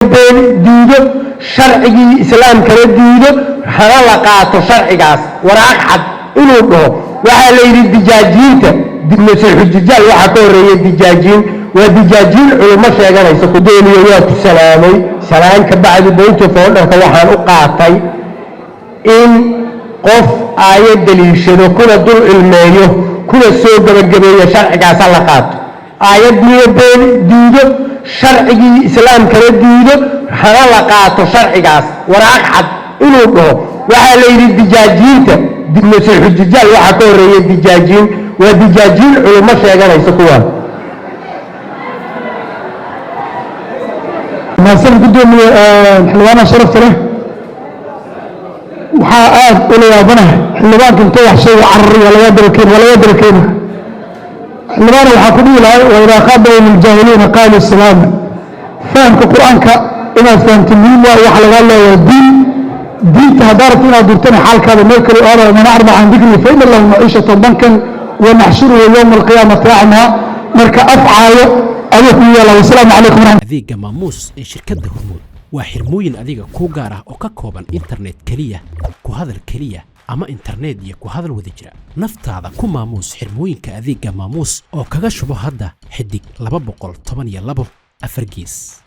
diido sharcigii islaamkana diido hana la qaato sharcigaas waraaq cad inuu dhaho waxaa la yidhi dijaajiinta masixujijaal waxaa ka horreeya dijaajiin waa dijaajiin culummo sheeganaysa kudooniyo waa ku salaamay salaan ka bacdi boynta foodharka waxaan u qaatay in qof aayad daliishado kuna dul cilmeeyo kuna soo gabagabeeyo sharcigaas la qaato aayad diido sharcigii islaamkana diido hana la qaato sharcigaas waraaq cad inuu dhaho waxaa la yidhi dijaajiinta masixujijaal waxaa ka horreeya dijaajiin waa dijaajiin culummo sheeganaysa kuwaan maasan gudoomiye xildhibaana sharafta leh waxaa aad ula yaabanahay xildhibaanka inta wax sheega carari waa laga dalkeena xildhibaana waxaa ku dhihi lahay waidaa qaabala liljaahiliina qaalu salaama fahamka qur-aanka inaad fahamta muhiim waa waxa lagaa leeyahay diinta haddaa rabta inaad durtana xaalkaada meel kale aadaya man acrada can dikri fa ina lahu maciishata dankan wanaxshuruhu yowma alqiyaamati acmaa marka afcaayo aduu ku yeela wasalaamu calaykum adeegga maamuus ee shirkadda hormuud waa xirmooyin adiga kuu gaar ah oo ka kooban internet keliya ku hadal keliya ama internet iyo ku hadal wada jira naftaada ku maamuus xirmooyinka adeegga maamuus oo kaga shubo hadda xidig 212 4 gees